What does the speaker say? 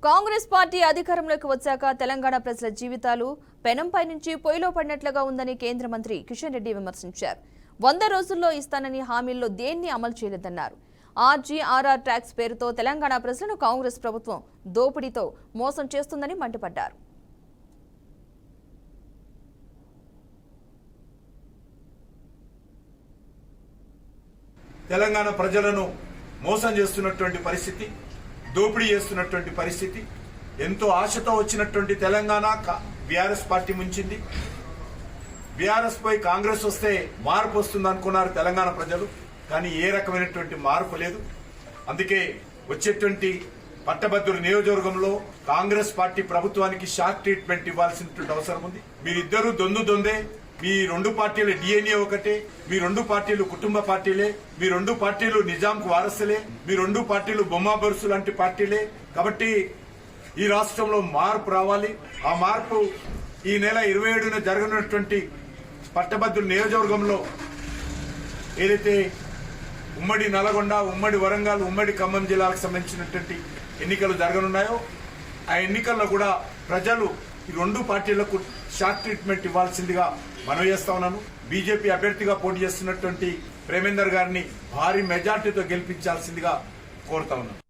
Congress party అధికారంలోకి వచ్చాక తెలంగాణ ప్రజల జీవితాలు పెనంపై నుంచి పొయ్యిలో పడినట్లుగా ఉందని కేంద్ర మంత్రి కిషన్ రెడ్డి విమర్శించారు. 100 రోజుల్లో ఇస్తానని హామీల్లో దేన్ని అమలు చేయలేదన్నారు. ఆర్జీఆర్ఆర్ ట్యాక్స్ పేరుతో తెలంగాణ ప్రజలను కాంగ్రెస్ ప్రభుత్వం దోపిడీతో మోసం చేస్తుందని మండిపడ్డారు. తెలంగాణ ప్రజలను మోసం చేస్తున్నటువంటి పరిస్థితి, దోపిడీ చేస్తున్నటువంటి పరిస్థితి. ఎంతో ఆశతో వచ్చినటువంటి తెలంగాణ బీఆర్ఎస్ పార్టీ ముంచింది. బీఆర్ఎస్ పై కాంగ్రెస్ వస్తే మార్పు వస్తుంది అనుకున్నారు తెలంగాణ ప్రజలు. కానీ ఏ రకమైనటువంటి మార్పు లేదు. అందుకే వచ్చేటువంటి పట్టభద్రుల నియోజకవర్గంలో కాంగ్రెస్ పార్టీ ప్రభుత్వానికి షాక్ ట్రీట్మెంట్ ఇవ్వాల్సినటువంటి అవసరం ఉంది. మీరిద్దరూ దొందే. మీ రెండు పార్టీల డిఎన్ఏ ఒకటే. మీ రెండు పార్టీలు కుటుంబ పార్టీలే. మీ రెండు పార్టీలు నిజాంకు వారసులే. మీ రెండు పార్టీలు బొమ్మాబరుసు లాంటి పార్టీలే. కాబట్టి ఈ రాష్ట్రంలో మార్పు రావాలి. ఆ మార్పు ఈ నెల 27న జరగనున్నటువంటి పట్టభద్రుల నియోజకవర్గంలో ఏదైతే ఉమ్మడి నల్గొండ, ఉమ్మడి వరంగల్, ఉమ్మడి ఖమ్మం జిల్లాలకు సంబంధించినటువంటి ఎన్నికలు జరగనున్నాయో ఆ ఎన్నికల్లో కూడా ప్రజలు ఈ రెండు పార్టీలకు షార్ట్ ట్రీట్మెంట్ ఇవ్వాల్సిందిగా మనవి చేస్తా ఉన్నాను. బీజేపీ అభ్యర్థిగా పోటీ చేస్తున్నటువంటి ప్రేమేందర్ గారిని భారీ మెజార్టీతో గెలిపించాల్సిందిగా కోరుతా ఉన్నాను.